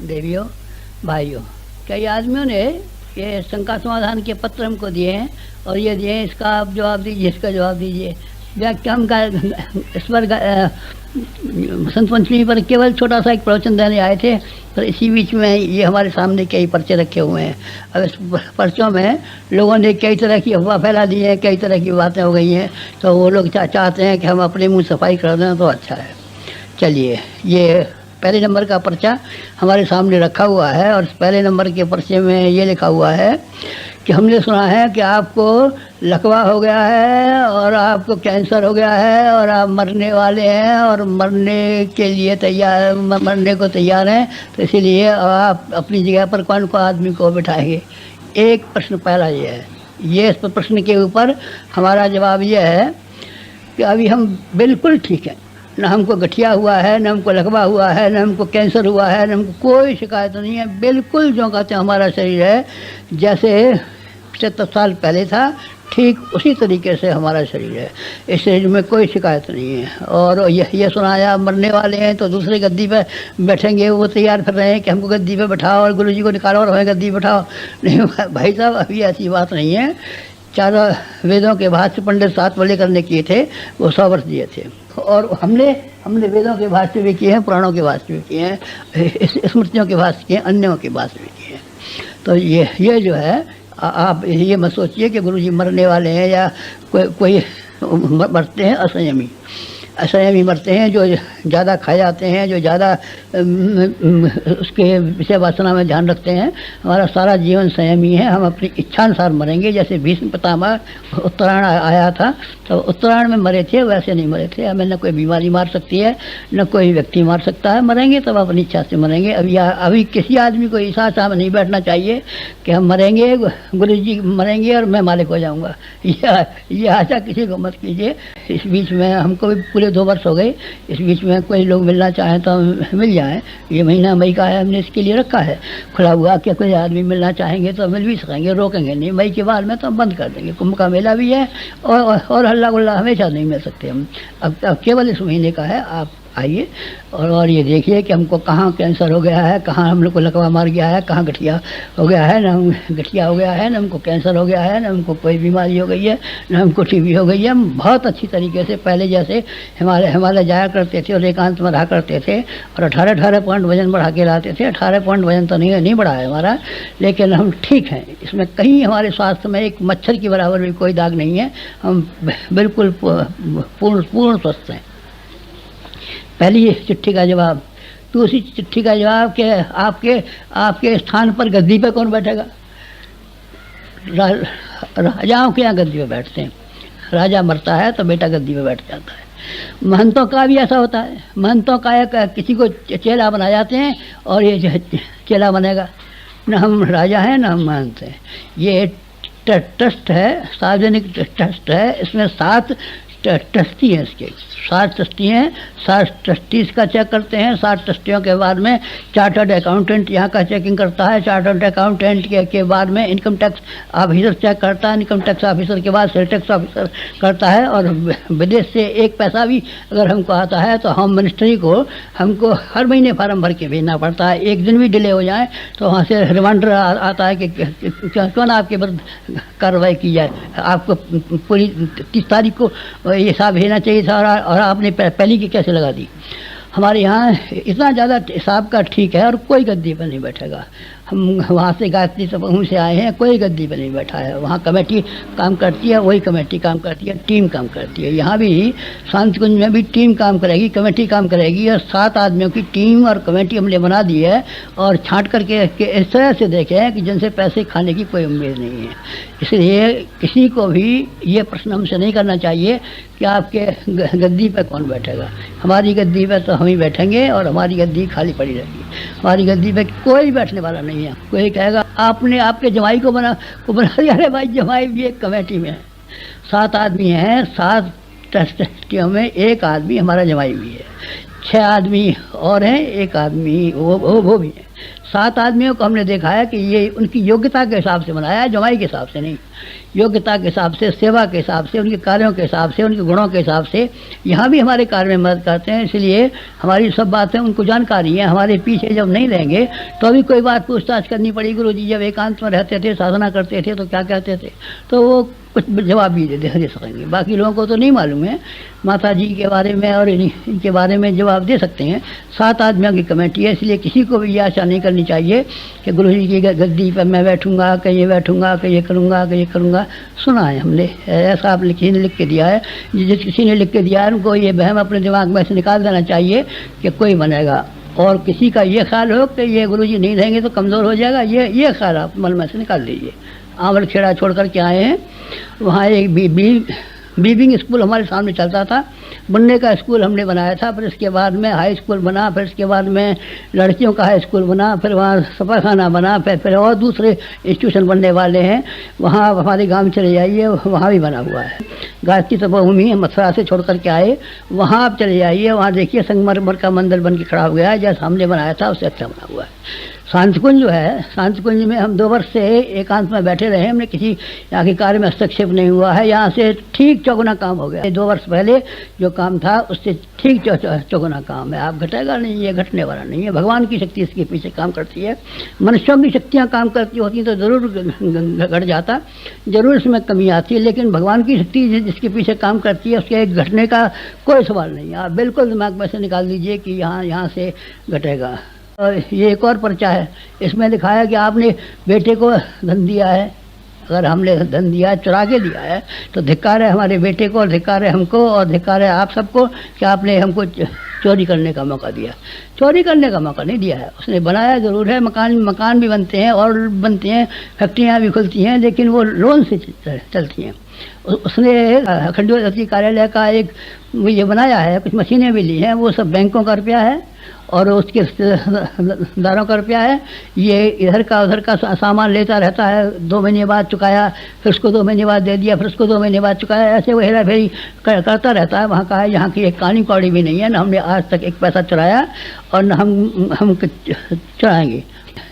देवियों, भाइयों, कई आदमियों ने ये शंका समाधान के पत्र हमको दिए हैं और ये दिए हैं, इसका आप जवाब दीजिए, इसका जवाब दीजिए। व्याख्या हम इस पर बसंत पंचमी पर केवल छोटा सा एक प्रवचन देने आए थे, पर इसी बीच में ये हमारे सामने कई पर्चे रखे हुए हैं। अब इस पर्चों में लोगों ने कई तरह की अफवाह फैला दी है, कई तरह की बातें हो गई हैं, तो वो लोग चाहते हैं कि हम अपने मुंह सफाई कर दें तो अच्छा है। चलिए, ये पहले नंबर का पर्चा हमारे सामने रखा हुआ है और पहले नंबर के पर्चे में ये लिखा हुआ है कि हमने सुना है कि आपको लकवा हो गया है और आपको कैंसर हो गया है और आप मरने वाले हैं और मरने के लिए तैयार, मरने को तैयार हैं, तो इसीलिए आप अपनी जगह पर कौन को आदमी को बिठाएंगे। एक प्रश्न पहला ये है। ये इस प्रश्न के ऊपर हमारा जवाब ये है कि अभी हम बिल्कुल ठीक हैं, न हमको गठिया हुआ है, न हमको लकवा हुआ है, न हमको कैंसर हुआ है, न हमको कोई शिकायत नहीं है। बिल्कुल जो कहते हैं हमारा शरीर है जैसे 75 साल पहले था, ठीक उसी तरीके से हमारा शरीर है। इस शरीर में कोई शिकायत नहीं है। और ये सुनाया मरने वाले हैं तो दूसरे गद्दी पे बैठेंगे, वो तैयार कर रहे हैं कि हमको गद्दी पे बैठाओ और गुरु जी को निकालो और हमें गद्दी पे बैठाओ। नहीं भाई साहब, अभी ऐसी बात नहीं है। चारों वेदों के भाष्य पंडित 7 वाले करने किए थे, वो 100 वर्ष दिए थे। और हमने वेदों के भाष्य भी किए हैं, पुराणों के भाष्य भी किए हैं, स्मृतियों के भाष्य किए हैं, अन्यों के भाष्य भी किए हैं। तो ये जो है, आप ये मत सोचिए कि गुरुजी मरने वाले हैं या कोई मरते हैं असंयमी मरते हैं, जो ज़्यादा खा जाते हैं, जो ज़्यादा उसके विषय वासना में ध्यान रखते हैं। हमारा सारा जीवन संयमी है, हम अपनी इच्छानुसार मरेंगे। जैसे भीष्म पितामह उत्तरायण आया था तो उत्तरायण में मरे थे, वैसे नहीं मरे थे। हमें न कोई बीमारी मार सकती है, न कोई व्यक्ति मार सकता है। मरेंगे तब अपनी इच्छा से मरेंगे। अभी किसी आदमी को इस आशा में नहीं बैठना चाहिए कि हम मरेंगे, गुरु जी मरेंगे और मैं मालिक हो जाऊँगा। ये आशा किसी को मत कीजिए। इस बीच में हमको भी पूरे 2 वर्ष हो गए, इस बीच में कोई लोग मिलना चाहें तो मिल जाएं। ये महीना मई का है, हमने इसके लिए रखा है खुला हुआ कि कोई आदमी मिलना चाहेंगे तो मिल भी सकेंगे, रोकेंगे नहीं। मई के बाद में तो हम बंद कर देंगे। कुंभ का मेला भी है और हल्ला गुल्ला हमेशा नहीं मिल सकते हम। अब केवल इस महीने का है। आप आइए और ये देखिए कि हमको कहाँ कैंसर हो गया है, कहाँ हम लोग को लकवा मार गया है, कहाँ गठिया हो गया है। न गठिया हो गया है, न हमको कैंसर हो गया है, न हमको कोई बीमारी हो गई है, न हमको टीबी हो गई है। हम बहुत अच्छी तरीके से पहले जैसे हिमालय जाया करते थे और एकांत में रहा करते थे और 18 पॉइंट वजन बढ़ा के लाते थे। 18 पॉइंट वजन तो नहीं बढ़ा है हमारा, लेकिन हम ठीक हैं। इसमें कहीं हमारे स्वास्थ्य में एक मच्छर की बराबर भी कोई दाग नहीं है। हम बिल्कुल पूर्ण स्वस्थ हैं। पहली चिट्ठी का जवाब। दूसरी चिट्ठी का जवाब कि आपके स्थान पर गद्दी पे कौन बैठेगा। राजाओं के यहाँ गद्दी पे बैठते हैं। राजा मरता है तो बेटा गद्दी पे बैठ जाता है। महंतों का भी ऐसा होता है। महंतों का किसी को चेला बना जाते हैं और ये चेला बनेगा। न हम राजा हैं न हम महंत हैं। ये ट्रस्ट है, सार्वजनिक ट्रस्ट है। इसमें 7 ट्रस्टी हैं। इसके 7 ट्रस्टी हैं। 7 ट्रस्टीज का चेक करते हैं। 7 ट्रस्टियों के बाद में चार्टर्ड अकाउंटेंट यहाँ का चेकिंग करता है। चार्टर्ड अकाउंटेंट के बाद में इनकम टैक्स ऑफिसर चेक करता है। इनकम टैक्स ऑफिसर के बाद सेल टैक्स ऑफिसर करता है। और विदेश से 1 पैसा भी अगर हमको आता है तो होम मिनिस्ट्री को हमको हर महीने फार्म भर के भेजना पड़ता है। 1 दिन भी डिले हो जाए तो वहाँ से रिमाइंडर आता है कि क्यों ना आपके विरुद्ध कार्रवाई की जाए। आपको पूरी 30 तारीख को ये हिसाब भेजना चाहिए था और आपने पहली की कैसे लगा दी। हमारे यहाँ इतना ज़्यादा हिसाब का ठीक है और कोई गद्दी पर नहीं बैठेगा। हम वहाँ से गायत्री समूह से आए हैं, कोई गद्दी पर नहीं बैठा है। वहाँ कमेटी काम करती है, वही कमेटी काम करती है, टीम काम करती है। यहाँ भी शांति कुंज में भी टीम काम करेगी, कमेटी काम करेगी। और 7 आदमियों की टीम और कमेटी हमने बना दी है और छांट करके इस तरह से देखे हैं कि जिनसे पैसे खाने की कोई उम्मीद नहीं है। इसलिए किसी को भी ये प्रश्न हमसे नहीं करना चाहिए कि आपके गद्दी पर कौन बैठेगा। हमारी गद्दी पर तो हम ही बैठेंगे और हमारी गद्दी खाली पड़ी रहेगी। हमारी गद्दी पे कोई बैठने वाला नहीं है। कोई कहेगा आपने आपके जमाई को बना दिया। अरे भाई, जमाई भी एक कमेटी में है। 7 आदमी हैं। 7 ट्रस्टियों में 1 आदमी हमारा जमाई भी है। 6 आदमी और हैं, 1 आदमी वो भी है। 7 आदमियों को हमने देखा है कि ये उनकी योग्यता के हिसाब से बनाया है, जमाई के हिसाब से नहीं। योग्यता के हिसाब से, सेवा के हिसाब से, उनके कार्यों के हिसाब से, उनके गुणों के हिसाब से यहाँ भी हमारे कार्य में मदद करते हैं। इसलिए हमारी सब बातें उनको जानकारी है। हमारे पीछे जब नहीं रहेंगे तो अभी कोई बात पूछताछ करनी पड़ी, गुरु जी जब एकांत में रहते थे, साधना करते थे तो क्या कहते थे, तो वो कुछ जवाब भी दे सकेंगे। बाकी लोगों को तो नहीं मालूम है। माता जी के बारे में और इनके बारे में जवाब दे सकते हैं। 7 आदमियों की कमेटी है, इसलिए किसी को भी ये आशा नहीं करनी चाहिए कि गुरु जी की गद्दी पर मैं बैठूंगा, कि ये बैठूंगा, कि ये करूंगा, कि ये करूंगा। सुना है हमने, ऐसा आप किसी ने लिख के दिया है। जिस किसी ने लिख के दिया है उनको ये वहम अपने दिमाग में से निकाल देना चाहिए कि कोई बनेगा। और किसी का ये ख्याल हो कि ये गुरु जी नहीं रहेंगे तो कमज़ोर हो जाएगा, ये ख्याल आप मन में से निकाल दीजिए। आंवल खेड़ा छोड़ कर के आए हैं, वहाँ एक बीबिंग स्कूल हमारे सामने चलता था। बनने का स्कूल हमने बनाया था, फिर इसके बाद में हाई स्कूल बना, फिर इसके बाद में लड़कियों का हाई स्कूल बना, फिर वहाँ सफाखाना बना, फिर और दूसरे इंस्टीट्यूशन बनने वाले हैं। वहाँ हमारे गांव में चले जाइए, वहाँ भी बना हुआ है। गायत्री तपोभूमि मथुरा से छोड़ कर के आए, वहाँ आप चले जाइए, वहाँ देखिए संगमरमर का मंदिर बन के खड़ा हो गया है, जैसा हमने बनाया था उससे अच्छा बना हुआ है। शांतिकुंज जो है, शांतिकुंज में हम 2 वर्ष से एकांत में बैठे रहे, हमने किसी यहाँ के कार्य में हस्तक्षेप नहीं हुआ है। यहाँ से ठीक चौगुना काम हो गया। 2 वर्ष पहले जो काम था उससे ठीक चौगुना काम है। आप घटेगा नहीं, ये घटने वाला नहीं है। भगवान की शक्ति इसके पीछे काम करती है। मनुष्यों की शक्तियाँ काम करती होती तो ज़रूर घट जाता, ज़रूर इसमें कमी आती है, लेकिन भगवान की शक्ति जिसके पीछे काम करती है उसके घटने का कोई सवाल नहीं है। आप बिल्कुल दिमाग में से निकाल दीजिए कि यहाँ से घटेगा। और ये एक और पर्चा है, इसमें लिखा है कि आपने बेटे को धन दिया है। अगर हमने धन दिया है, चुरा के दिया है, तो धिक्कार है हमारे बेटे को, और धिक्कार है हमको, और धिक्कार है आप सबको कि आपने हमको चोरी करने का मौका दिया। चोरी करने का मौका नहीं दिया है, उसने बनाया ज़रूर है। मकान भी बनते हैं और बनते हैं, फैक्ट्रियाँ भी खुलती हैं, लेकिन वो लोन से चलती हैं। उसने अखंड ज्योति कार्यालय का एक ये बनाया है, कुछ मशीनें भी ली हैं, वो सब बैंकों का रुपया है और उसके रिश्तेदारों का रुपया है। ये इधर का उधर का सामान लेता रहता है, 2 महीने बाद चुकाया, फिर उसको 2 महीने बाद दे दिया, फिर उसको 2 महीने बाद चुकाया, ऐसे वो हेरा फेरी करता रहता है। वहाँ का है, यहाँ की एक कानी कौड़ी भी नहीं है, न हमने आज तक एक पैसा चुराया और न हम चुराएंगे।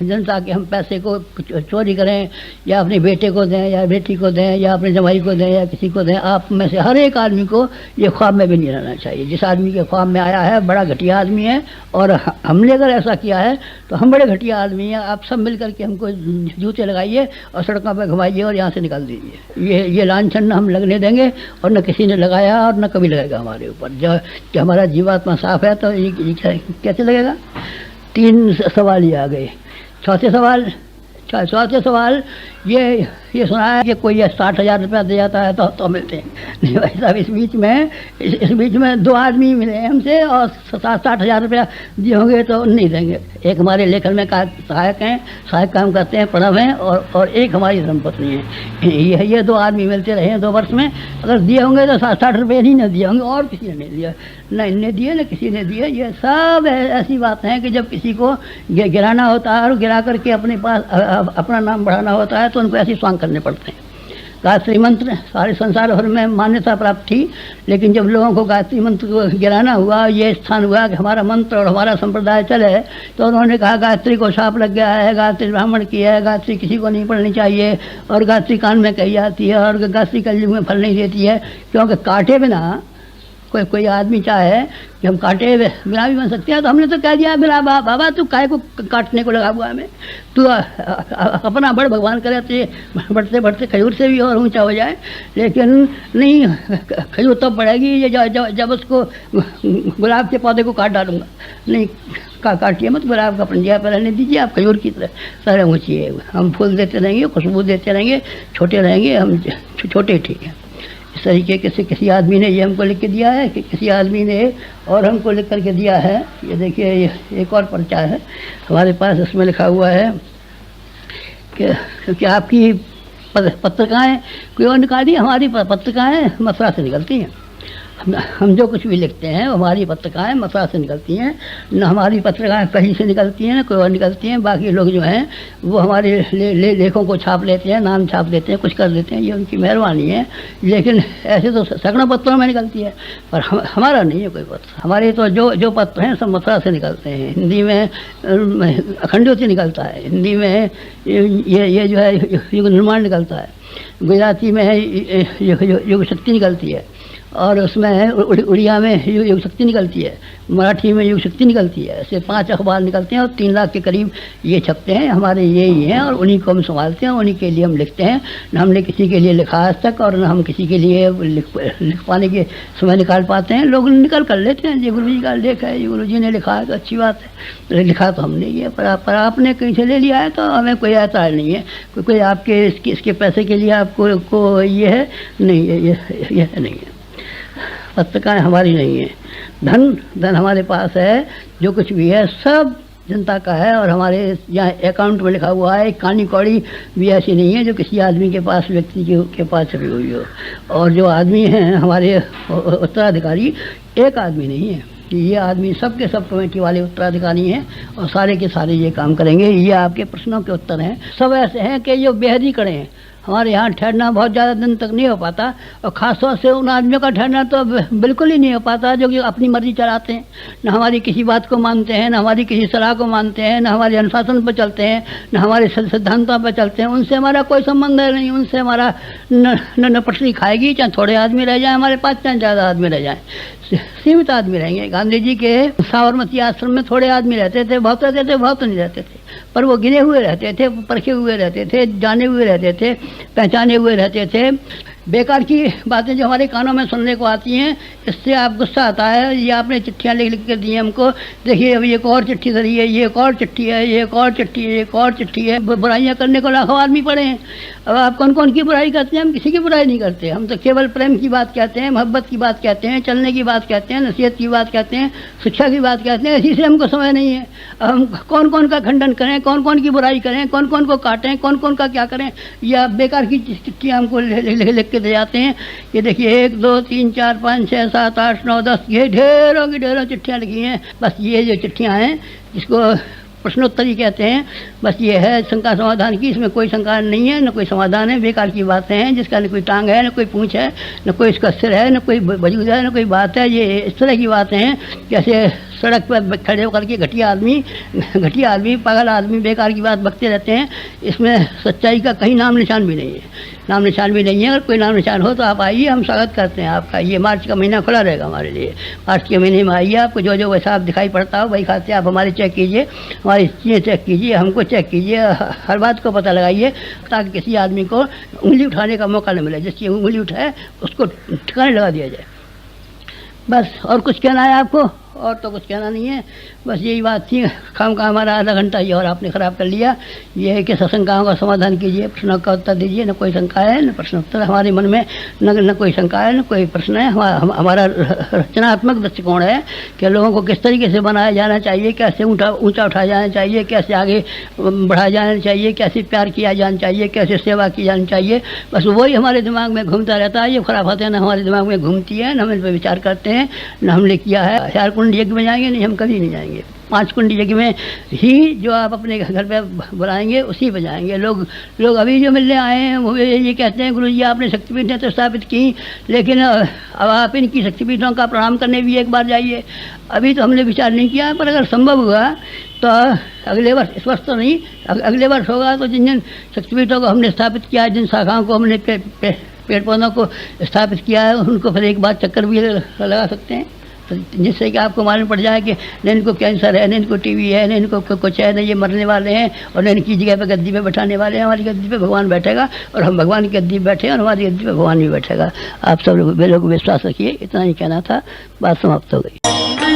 जनता के हम पैसे को चोरी करें या अपने बेटे को दें या बेटी को दें या अपने जमाई को दें या किसी को दें, आप में से हर एक आदमी को ये ख्वाब में भी नहीं रहना चाहिए। जिस आदमी के ख्वाब में आया है बड़ा घटिया आदमी है, और हमने अगर ऐसा किया है तो हम बड़े घटिया आदमी हैं। आप सब मिल करके हमको जूते लगाइए और सड़कों पर घुमाइए और यहाँ से निकाल दीजिए। ये लांछन न हम लगने देंगे और न किसी ने लगाया और न कभी लगेगा हमारे ऊपर। जो हमारा जीवात्मा साफ है तो ये कैसे लगेगा। 3 सवाल ये आ गए। चौथे सवाल ये सुना है कि कोई 60,000 रुपया दे जाता है तो मिलते हैं। नहीं भाई साहब, इस बीच में 2 आदमी मिले हमसे और 60,000 रुपया दिए होंगे तो नहीं देंगे। एक हमारे लेखन में सहायक हैं, सहायक काम करते हैं, प्रणव हैं, और एक हमारी धर्मपत्नी है। ये 2 आदमी मिलते रहे हैं 2 वर्ष में। अगर दिए होंगे तो 60 रुपये नहीं न दिए होंगे, और किसी ने नहीं दिया, न इनने दिए न किसी ने दिए। ये सब ऐसी बात है कि जब किसी को गिराना होता है और गिरा करके अपने पास अपना नाम बढ़ाना होता है तो उनको ऐसी स्वांग करने पड़ते हैं। गायत्री मंत्र सारे संसार भर में मान्यता प्राप्त थी, लेकिन जब लोगों को गायत्री मंत्र को गिराना हुआ, ये स्थान हुआ कि हमारा मंत्र और हमारा संप्रदाय चले, तो उन्होंने कहा गायत्री को शाप लग गया है, गायत्री ब्राह्मण की है, गायत्री किसी को नहीं पढ़नी चाहिए, और गायत्री कान में कही जाती है, और गायत्री कलयुग में फल नहीं देती है। क्योंकि काटे बिना कोई आदमी चाहे कि हम काटे बिना भी बन सकते हैं, तो हमने तो कह दिया बिना बाबा तू काय को काटने को लगा हुआ है, तू अपना बड़ भगवान करे तो बढ़ते बढ़ते खजूर से भी और ऊंचा हो जाए। लेकिन नहीं, खजूर तब बढ़ेगी जब उसको गुलाब के पौधे को काट डालूंगा। नहीं, काटिए मत, गुलाब का पंजा पर रहने दीजिए, आप खजूर की तरह सारे ऊँची है। हम फूल देते रहेंगे, खुशबू देते रहेंगे, छोटे रहेंगे, हम छोटे ठीक है। इस तरीके से किसी आदमी ने ये हमको लिख के दिया है कि किसी आदमी ने और हमको लिख करके दिया है। ये देखिए, ये एक और पर्चा है हमारे पास, इसमें लिखा हुआ है कि आपकी पत्रिकाएँ कोई और निकाली, हमारी पत्रिकाएँ मथुरा से निकलती हैं। हम जो कुछ भी लिखते हैं हमारी पत्रिकाएँ मथुरा से निकलती हैं, न हमारी पत्रिकाएँ कहीं से निकलती हैं न कोई और निकलती हैं। बाकी लोग जो हैं वो हमारे लेखों को छाप लेते हैं, नाम छाप देते हैं, कुछ कर देते हैं, ये उनकी मेहरबानी है। लेकिन ऐसे तो सैकड़ों पत्रों में निकलती है, पर हमारा नहीं है कोई पत्र। हमारे तो जो पत्र हैं सब मथुरा से निकलते हैं। हिंदी में अखंड ज्योति निकलता है, हिंदी में ये जो है युग निर्माण निकलता है, गुजराती में है युग शक्ति निकलती है, और उसमें उड़िया में युग शक्ति निकलती है, मराठी में युग शक्ति निकलती है। ऐसे 5 अखबार निकलते हैं और 3 लाख के करीब ये छपते हैं, हमारे ये ही हैं, और उन्हीं को हम संभालते हैं, उन्हीं के लिए हम लिखते हैं। न हमने किसी के लिए लिखा आज तक, और न हम किसी के लिए लिख पाने के समय निकाल पाते हैं। लोग निकल कर लेते हैं, ये गुरु जी का लेख है, ये गुरु जी ने लिखा है तो अच्छी बात है, लिखा तो हमने ही है, पर आपने कहीं से ले लिया है तो हमें कोई ऐतराज़ नहीं है। कोई आपके इसके पैसे के लिए आपको ये है नहीं, ये नहीं है। पत्रिकाएँ हमारी नहीं है, धन हमारे पास है, जो कुछ भी है सब जनता का है, और हमारे यहाँ अकाउंट में लिखा हुआ है। कहानी कौड़ी भी ऐसी नहीं है जो किसी आदमी के पास, व्यक्ति के पास छपी हुई हो। और जो आदमी हैं हमारे उत्तराधिकारी, एक आदमी नहीं है, ये आदमी सबके सब कमेटी वाले उत्तराधिकारी हैं, और सारे के सारे ये काम करेंगे। ये आपके प्रश्नों के उत्तर हैं। सब ऐसे हैं कि जो बेहद ही कड़े हैं। हमारे यहाँ ठहरना बहुत ज़्यादा दिन तक नहीं हो पाता, और ख़ासतौर से उन आदमियों का ठहरना तो बिल्कुल ही नहीं हो पाता जो कि अपनी मर्जी चलाते हैं, न हमारी किसी बात को मानते हैं, न हमारी किसी सलाह को मानते हैं, न हमारे अनुशासन पर चलते हैं, न हमारे सिद्धांतों पर चलते हैं। उनसे हमारा कोई संबंध है नहीं। उनसे हमारा न पटरी खाएगी, चाहे थोड़े आदमी रह जाए हमारे पास, चाहे ज़्यादा आदमी रह जाए, सीमित आदमी रहेंगे। गांधी जी के साबरमती आश्रम में थोड़े आदमी रहते थे, बहुत रहते थे, बहुत नहीं रहते थे, पर वो गिने हुए रहते थे, परखे हुए रहते थे, जाने हुए रहते थे, पहचाने हुए रहते थे। बेकार की बातें जो हमारे कानों में सुनने को आती हैं, इससे आप गुस्सा आता है। ये आपने चिट्ठियाँ लिख के दी हमको, देखिए अभी एक और चिट्ठी धरी है, ये एक और चिट्ठी है, ये एक और चिट्ठी है, एक और चिट्ठी है। बुराइयाँ करने को लाखों आदमी पड़े हैं। अब आप कौन कौन की बुराई करते हैं? हम किसी की बुराई नहीं करते। हम तो केवल प्रेम की बात कहते हैं, मोहब्बत की बात कहते हैं, चलने की बात कहते हैं, नसीहत की बात कहते हैं, शिक्षा की बात कहते हैं। इसी से हमको समय नहीं है। अब हम कौन कौन का खंडन करें, कौन कौन की बुराई करें, कौन कौन को काटें, कौन कौन का क्या करें? या बेकार की चिट्ठियाँ हमको लिख के दे जाते हैं। ये देखिए 1 2 3 4 5 6 7 8 9 10 ये ढेरों की ढेरों चिट्ठियाँ लिखी हैं। बस ये जो चिट्ठियाँ हैं जिसको प्रश्नोत्तरी कहते हैं, बस ये है शंका समाधान की। इसमें कोई शंका नहीं है, न कोई समाधान है, बेकार की बातें हैं जिसका न कोई टांग है, न कोई पूंछ है, न कोई इसका सिर है, न कोई वजूद है, न कोई बात है। ये इस तरह की बातें हैं जैसे सड़क पर खड़े होकर के घटिया आदमी पागल आदमी बेकार की बात बकते रहते हैं। इसमें सच्चाई का कहीं नाम निशान भी नहीं है, नाम निशान भी नहीं है। अगर कोई नाम निशान हो तो आप आइए, हम स्वागत करते हैं आपका। ये मार्च का महीना खुला रहेगा हमारे लिए। मार्च के महीने में आइए, आपको जो जो वैसा आप दिखाई पड़ता हो वही खाते आप हमारी चेक कीजिए, हमारी चीज़ें चेक कीजिए, हमको चेक कीजिए, हर बात को पता लगाइए, ताकि किसी आदमी को उंगली उठाने का मौका न मिले। जिसकी उंगली उठाए उसको ठिकाने लगा दिया जाए। बस और कुछ कहना है आपको? और तो कुछ कहना नहीं है, बस यही बात थी। काम का हमारा आधा घंटा ये और आपने ख़राब कर लिया। ये है कि सशंकाओं का समाधान कीजिए, प्रश्नों का उत्तर दीजिए। न कोई शंका है, न प्रश्न उत्तर हमारे मन में, न कोई शंका है, न कोई प्रश्न है। हमारा रचनात्मक दृष्टिकोण है कि लोगों को किस तरीके से बनाया जाना चाहिए, कैसे ऊँचा उठाया जाना चाहिए, कैसे आगे बढ़ाया जाना चाहिए, कैसे प्यार किया जाना चाहिए, कैसे सेवा की जानी चाहिए। बस वही हमारे दिमाग में घूमता रहता है। ये खराफातें न हमारे दिमाग में घूमती है, न हम इन पर विचार करते हैं, न हमने किया है। 4 कुंड यज्ञ में जाएंगे नहीं, हम कभी नहीं जाएंगे। 5 कुंड यज्ञ में ही जो आप अपने घर पे बुलाएंगे उसी पे जाएंगे। लोग अभी जो मिलने आए हैं वो ये कहते हैं, गुरु जी आपने शक्तिपीठें तो स्थापित की, लेकिन अब आप इनकी शक्तिपीठों का प्रणाम करने भी एक बार जाइए। अभी तो हमने विचार नहीं किया, पर अगर संभव हुआ तो अगले वर्ष, इस वर्ष तो नहीं, अगले वर्ष होगा तो जिन शक्तिपीठों को हमने स्थापित किया है, जिन शाखाओं को हमने पेड़ पौधों को स्थापित किया है, उनको फिर एक बार चक्कर भी लगा सकते हैं, जिससे कि आपको मालूम पड़ जाए कि न इनको कैंसर है, न इनको टीवी है, न इनको कुछ है, न ये मरने वाले हैं, और न इनकी जगह पे गद्दी पे बैठाने वाले हैं। हमारी गद्दी पे भगवान बैठेगा, और हम भगवान की गद्दी पे बैठे और हमारी गद्दी पे भगवान भी बैठेगा। आप सब लोग विश्वास रखिए। इतना ही कहना था, बात समाप्त हो गई।